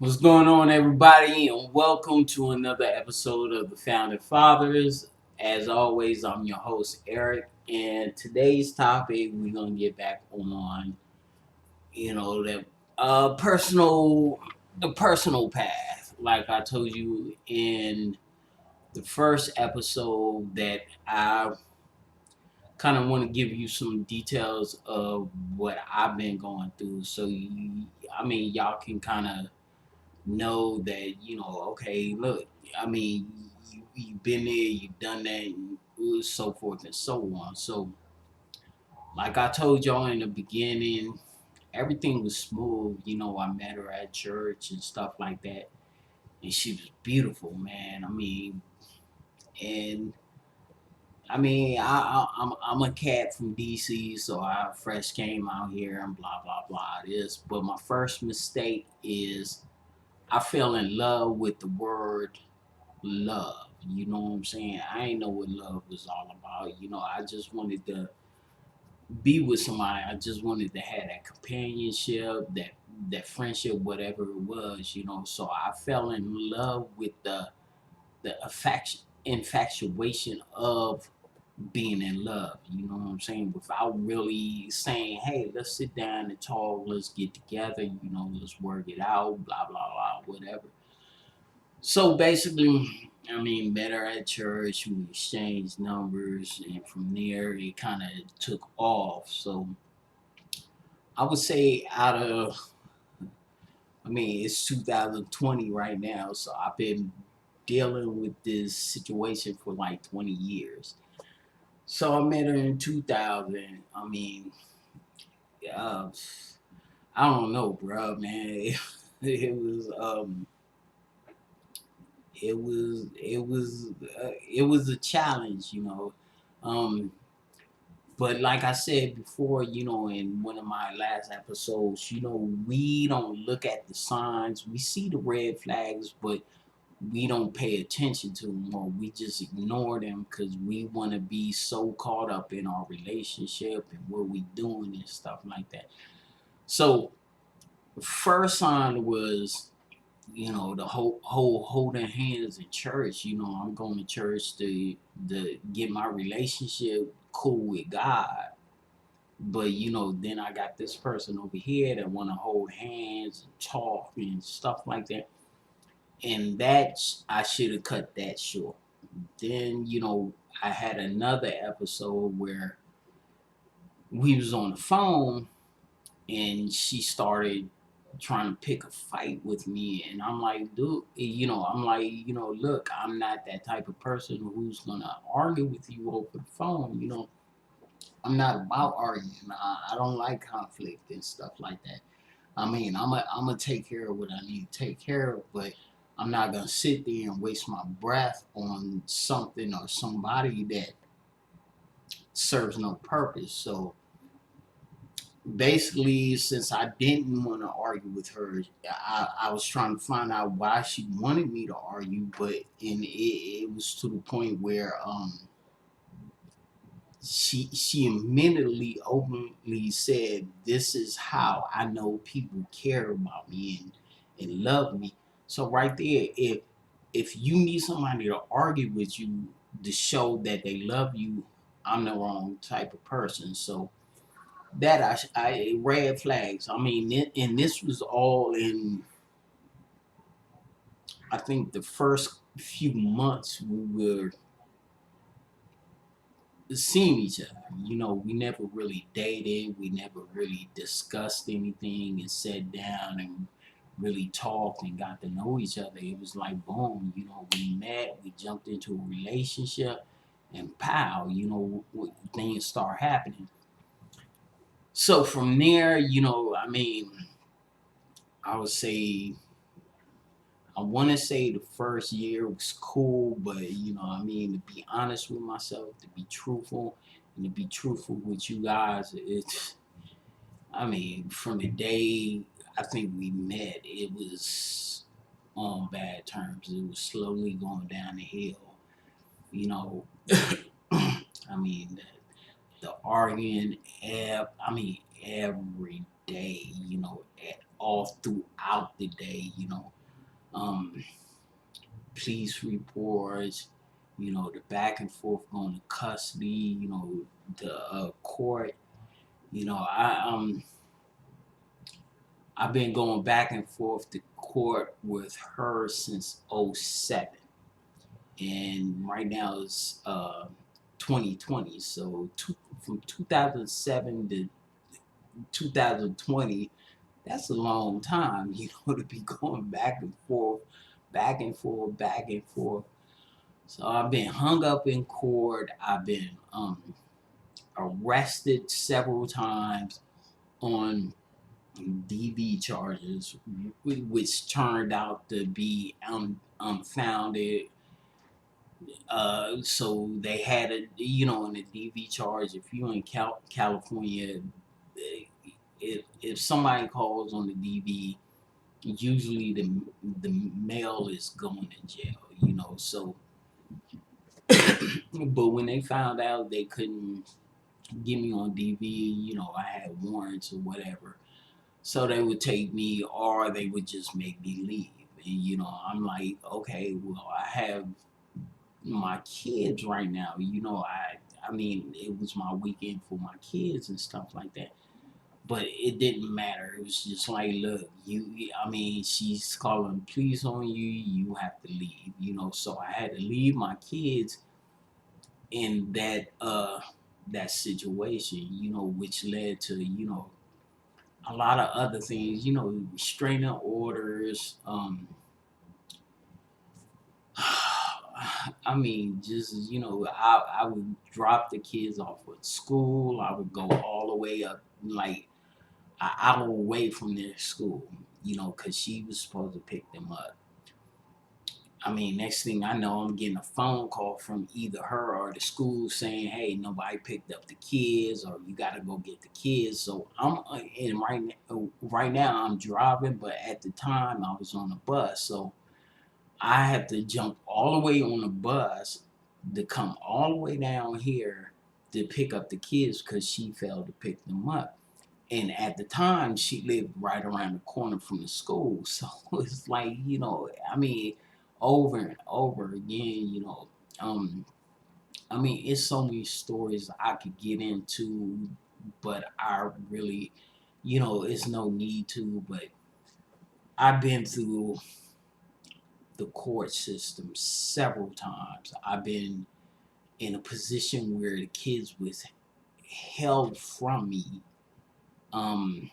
What's going on, everybody, and welcome to another episode of the Founding Fathers. As always, I'm your host, Eric, and today's topic we're gonna get back on, that personal, the personal path. Like I told you in the first episode, that I kind of want to give you some details of what I've been going through, so y'all can kind of know that okay, look, you've been there, you've done that, and so forth and so on. So like I told y'all in the beginning, everything was smooth. I met her at church and stuff like that, and she was beautiful, man. And I'm a cat from DC, so I fresh came out here and blah blah blah this. But my first mistake is I fell in love with the word love. You know what I'm saying? I ain't know what love was all about. I just wanted to be with somebody. I just wanted to have that companionship, that friendship, whatever it was. So I fell in love with the infatuation of being in love. You know what I'm saying? Without really saying, "Hey, let's sit down and talk. Let's get together. Let's work it out." Blah blah blah. Whatever. So basically, met her at church. We exchanged numbers, and from there, it kind of took off. So I would say it's 2020 right now. So I've been dealing with this situation for like 20 years. So I met her in 2000. Uh, I don't know, bro, man. It was it was a challenge. Um, but like I said before, in one of my last episodes, we don't look at the signs. We see the red flags, but we don't pay attention to them, or we just ignore them because we want to be so caught up in our relationship and what we doing and stuff like that. So the first sign was the whole holding hands in church. I'm going to church to get my relationship cool with God. But then I got this person over here that want to hold hands and talk and stuff like that. And that I should have cut that short. Then I had another episode where we was on the phone and she started trying to pick a fight with me, and I'm like, dude, look, I'm not that type of person who's gonna argue with you over the phone. I'm not about arguing. I don't like conflict and stuff like that. I'm gonna take care of what I need to take care of, but I'm not gonna sit there and waste my breath on something or somebody that serves no purpose. So basically, since I didn't want to argue with her, I was trying to find out why she wanted me to argue, but it was to the point where she immediately openly said, "This is how I know people care about me and love me." So right there, if you need somebody to argue with you to show that they love you, I'm the wrong type of person. So that I red flags. And this was all in, I think, the first few months we were seeing each other. We never really dated. We never really discussed anything and sat down and really talked and got to know each other. It was like boom. We met, we jumped into a relationship, and pow, things start happening. So from there, I would say I want to say the first year was cool, but to be honest with myself, to be truthful, and to be truthful with you guys, from the day I think we met, it was on bad terms. It was slowly going down the hill. You know, I mean, the arguing, every day, all throughout the day, um, police reports, the back and forth going to custody, the court. I've been going back and forth to court with her since '07, and right now it's 2020. So from 2007 to 2020, that's a long time, to be going back and forth, back and forth, back and forth. So I've been hung up in court. I've been arrested several times on DV charges, which turned out to be unfounded. So they had in the DV charge, if you're in California, if somebody calls on the DV, usually the male is going to jail, So, but when they found out they couldn't get me on DV, I had warrants or whatever. So they would take me, or they would just make me leave. And I'm like, okay, well, I have my kids right now. I mean, it was my weekend for my kids and stuff like that. But it didn't matter. It was just like, look, I mean, she's calling police on you. You have to leave. So I had to leave my kids in that situation. Which led to a lot of other things. Restraining orders. I mean, just I would drop the kids off at school. I would go all the way up, like an hour away from their school, because she was supposed to pick them up. I mean, next thing I know, I'm getting a phone call from either her or the school saying, "Hey, nobody picked up the kids, or you got to go get the kids." So and right now I'm driving, but at the time I was on a bus, so I had to jump all the way on the bus to come all the way down here to pick up the kids because she failed to pick them up. And at the time, she lived right around the corner from the school. So it's like, I mean, over and over again, um, I mean, it's so many stories I could get into, but I really, it's no need to. But I've been through the court system several times. I've been in a position where the kids was held from me, um,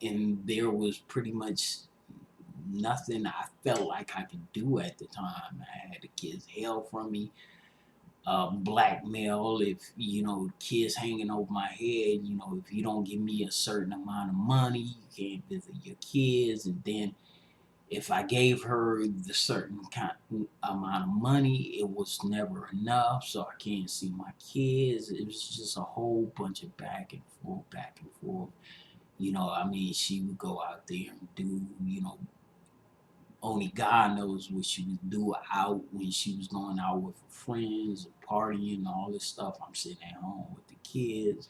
and there was pretty much nothing I felt like I could do at the time. I had the kids held from me, blackmail. If kids hanging over my head, if you don't give me a certain amount of money, you can't visit your kids. And then if I gave her the certain amount of money, it was never enough, so I can't see my kids. It was just a whole bunch of back and forth, back and forth. I mean, she would go out there and do, only God knows what she would do out when she was going out with her friends, partying, all this stuff. I'm sitting at home with the kids.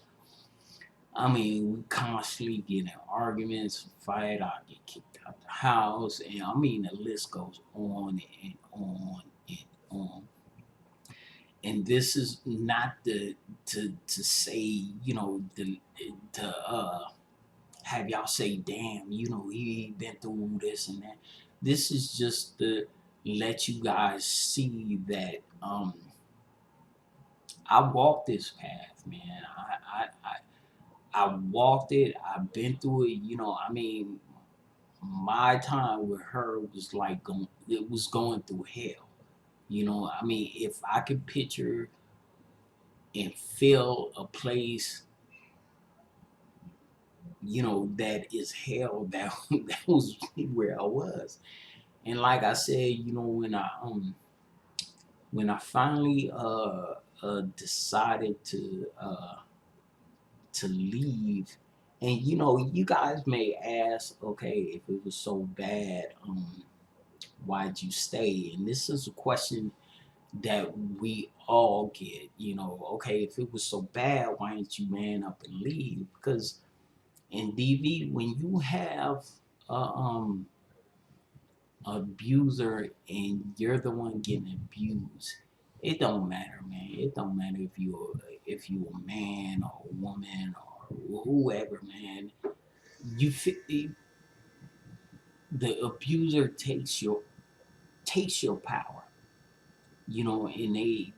I mean, we constantly get in arguments, fight, I get kicked out the house, and I mean the list goes on and on and on. And this is not to say, to have y'all say, damn, he been through this and that. This is just to let you guys see that I walked this path, man. I walked it. I've been through it. I mean, my time with her was like it was going through hell. I mean, if I could picture and feel a place, that is hell, that was where I was. And like I said, when I finally decided to leave, and you guys may ask, okay, if it was so bad, why'd you stay? And this is a question that we all get. Okay, if it was so bad, why didn't you man up and leave? Because in DV, when you have a abuser and you're the one getting abused, it don't matter, man. It don't matter if you a man or a woman or whoever, man. You the abuser takes your power, and they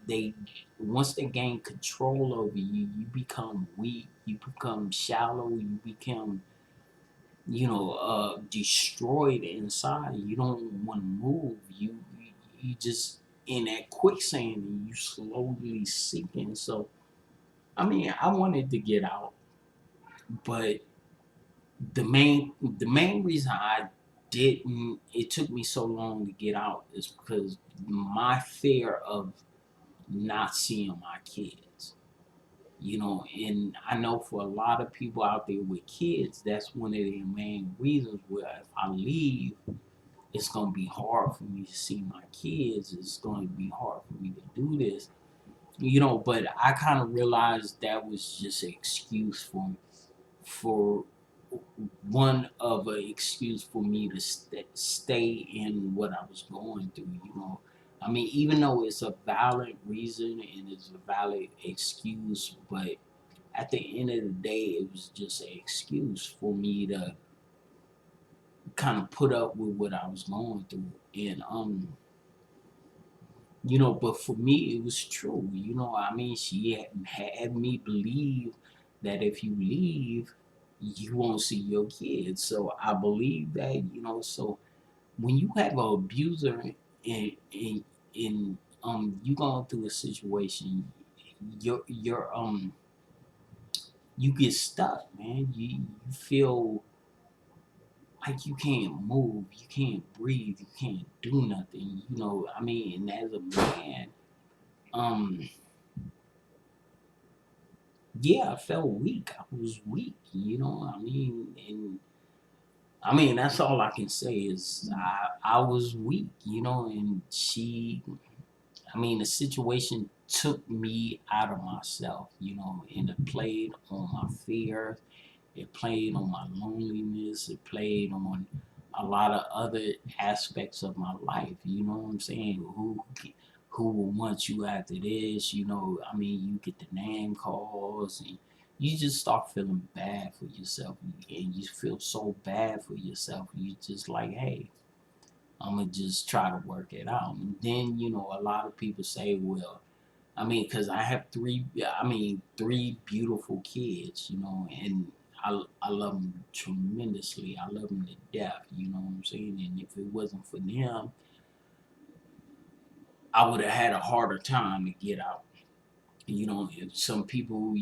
once they gain control over you, you become weak, you become shallow, you become destroyed inside. You don't want to move. You just in that quicksand and you slowly sinking. So I mean, I wanted to get out, but the main reason I didn't it took me so long to get out is because my fear of not seeing my kids. And I know for a lot of people out there with kids, that's one of their main reasons where if I leave, it's gonna be hard for me to see my kids. It's gonna be hard for me to do this. But I kind of realized that was just an excuse for one of an excuse for me to stay in what I was going through. I mean, even though it's a valid reason and it's a valid excuse, but at the end of the day, it was just an excuse for me to kind of put up with what I was going through. And but for me it was true. I mean, she had me believe that if you leave, you won't see your kids. So I believe that, so when you have an abuser and you going through a situation, your you get stuck, man. You feel like you can't move, you can't breathe, you can't do nothing. I mean, and as a man, um, yeah, I felt weak. I was weak. I mean, and I mean that's all I can say is I was weak. And I mean, the situation took me out of myself. And it played on my fear. It played on my loneliness. It played on a lot of other aspects of my life. You know what I'm saying? Who will want you after this? I mean, you get the name calls and you just start feeling bad for yourself, and you feel so bad for yourself. You just like, hey, I'm gonna just try to work it out. And then a lot of people say, well, I mean, because I have three beautiful kids, and I love them tremendously. I love them to death, you know what I'm saying? And if it wasn't for them, I would have had a harder time to get out. If some people,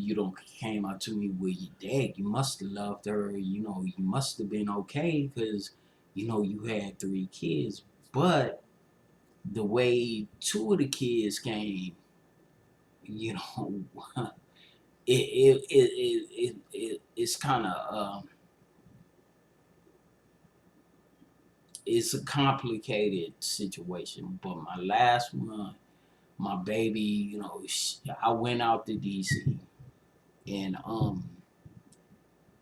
came out to me with your dad, you must have loved her, you must have been okay because, you had three kids. But the way two of the kids came, you know, it's kind of it's a complicated situation. But my last one, my baby, I went out to DC and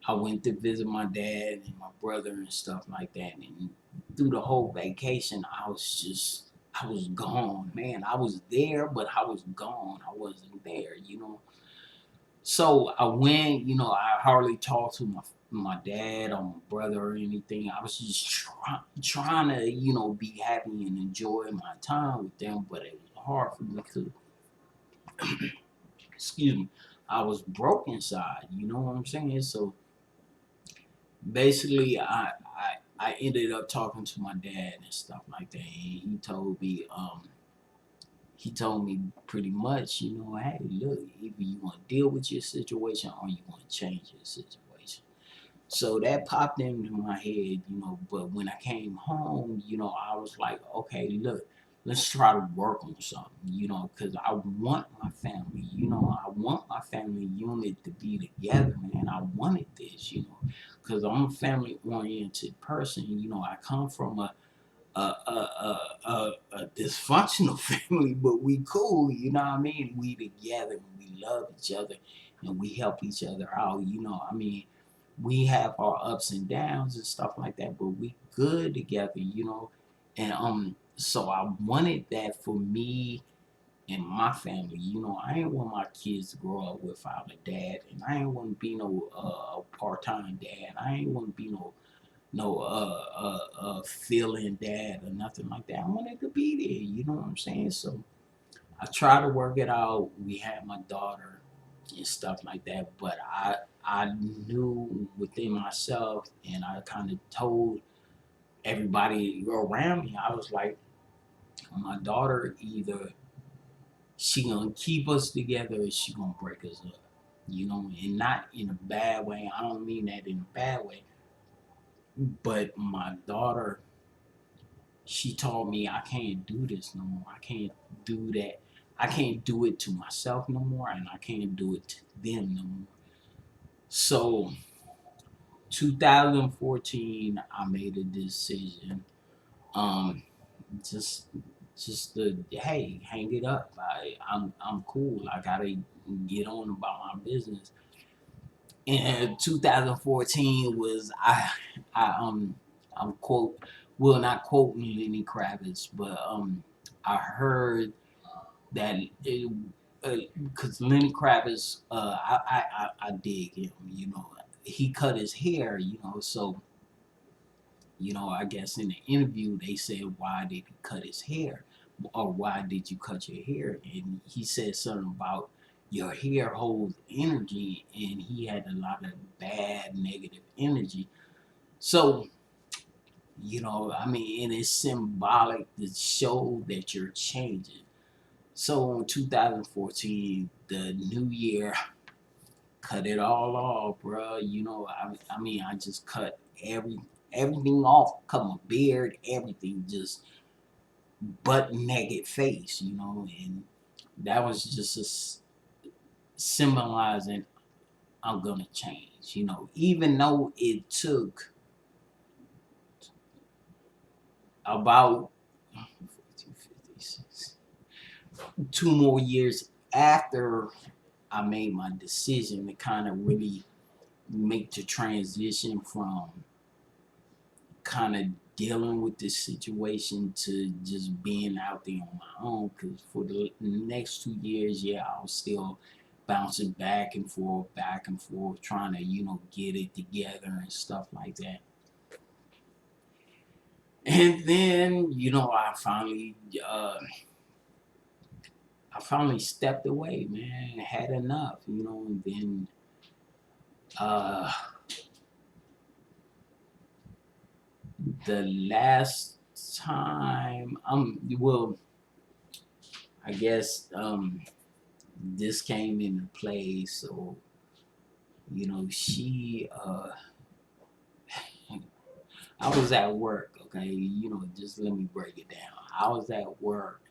I went to visit my dad and my brother and stuff like that. And through the whole vacation, I was gone, man. I was there, but I was gone. I wasn't there. So I went, I hardly talked to my dad or my brother or anything. I was just trying to, be happy and enjoy my time with them, but it was hard for me to, excuse me, I was broke inside, you know what I'm saying? So basically, I ended up talking to my dad and stuff like that. And he told me pretty much, hey, look, either you want to deal with your situation or you want to change your situation. So that popped into my head, but when I came home, I was like, okay, look, let's try to work on something, because I want my family, I want my family unit to be together, man. I wanted this, because I'm a family oriented person. I come from a dysfunctional family, but we cool, you know what I mean? We together, we love each other, and we help each other out, I mean, we have our ups and downs and stuff like that, but we good together, And so I wanted that for me and my family. I ain't want my kids to grow up without a dad, and I ain't want to be no part-time dad. I ain't want to be no feeling dad or nothing like that. I wanted to be there. You know what I'm saying? So I tried to work it out. We had my daughter and stuff like that, but I knew within myself, and I kind of told everybody around me. I was like, my daughter, either she gonna keep us together or she gonna break us up, and not in a bad way. I don't mean that in a bad way, but my daughter, she told me I can't do this no more. I can't do that. I can't do it to myself no more, and I can't do it to them no more. So 2014, I made a decision. Um, just to, hey, hang it up. I'm cool. I gotta get on about my business. And 2014 was I'm quote well, not quoting Lenny Kravitz, but I heard that it because Lenny Kravitz, I dig him. He cut his hair. So I guess in the interview they said, why did he cut his hair, or why did you cut your hair? And he said something about your hair holds energy, and he had a lot of bad negative energy. So and it's symbolic to show that you're changing. So in 2014, the new year, cut it all off, bro. I just cut everything off, cut my beard, everything, just butt naked face, and that was just symbolizing I'm gonna change, even though it took about 2 more years after I made my decision to kind of really make the transition from kind of dealing with this situation to just being out there on my own. Because for the next 2 years, yeah, I was still bouncing back and forth, trying to, get it together and stuff like that. And then, I finally stepped away, man. Had enough, and then uh, the last time, well, I guess this came into play. So she I was at work, okay, just let me break it down. I was at work,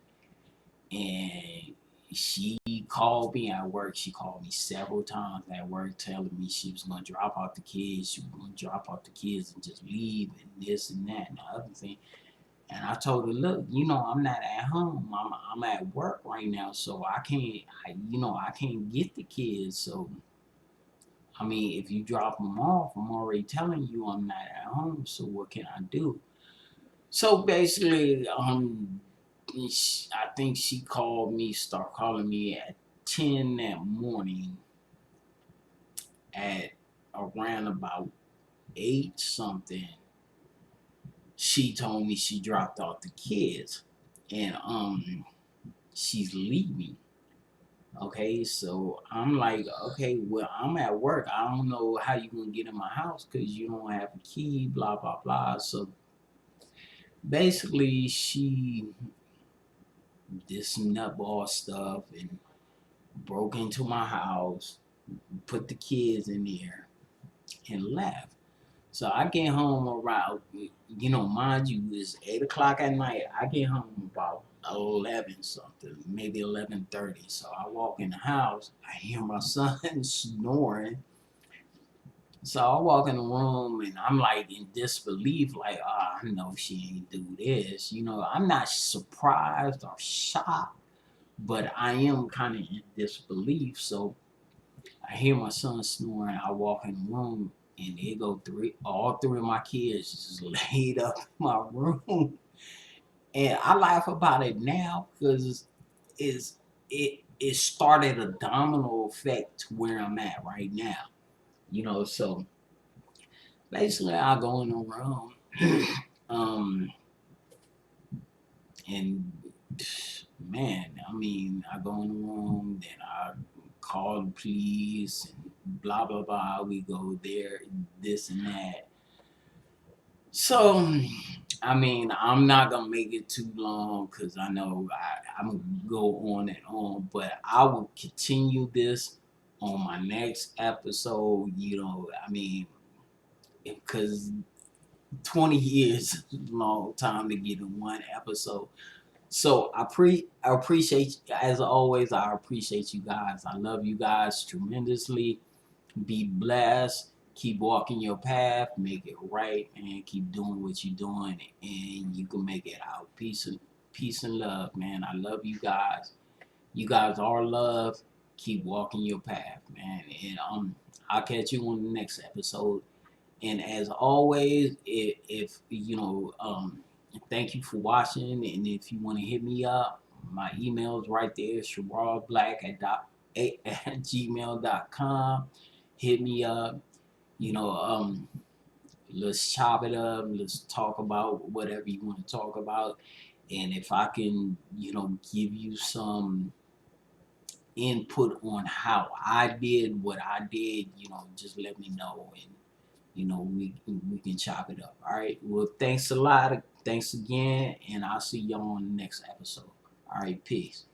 and she called me at work. She called me several times at work, telling me she was going to drop off the kids. She was going to drop off the kids and just leave, and this and that and the other thing. And I told her, look, I'm not at home. I'm at work right now, so I can't get the kids. So if you drop them off, I'm already telling you I'm not at home. So what can I do? So basically, I think she start calling me at 10 that morning, at around about 8 something. She told me she dropped off the kids, and she's leaving. Okay, so I'm like, okay, well, I'm at work. I don't know how you gonna get in my house because you don't have a key, blah blah blah. So basically, she did some nutball stuff and broke into my house, put the kids in there, and left. So I get home around, mind you, it's 8 o'clock at night. I get home about 11 something, maybe 11:30. So I walk in the house, I hear my son snoring. So I walk in the room, and I'm like in disbelief, like, I know she ain't do this. I'm not surprised or shocked, but I am kind of in disbelief. So I hear my son snoring. I walk in the room. and they go all three of my kids just laid up in my room. And I laugh about it now because it started a domino effect to where I'm at right now. So basically I go in the room, and man, I mean, I go in the room, then I call the police, and blah blah blah. We go there, this and that. So, I mean, I'm not gonna make it too long because I know I'm gonna go on and on, but I will continue this on my next episode. I mean, because 20 years is a long time to get in one episode. So I appreciate, as always, I appreciate you guys. I love you guys tremendously. Be blessed. Keep walking your path. Make it right, and keep doing what you're doing, and you can make it out. Peace and love, man. I love you guys. You guys are loved. Keep walking your path, man. And I'll catch you on the next episode. And as always, if thank you for watching. And if you want to hit me up, my email is right there, sherrodblack at gmail.com. Hit me up. You know, let's chop it up. Let's talk about whatever you want to talk about. And if I can, give you some input on how I did what I did, just let me know, and we can chop it up. All right. Well, thanks a lot. Thanks again, and I'll see y'all on the next episode. All right. Peace.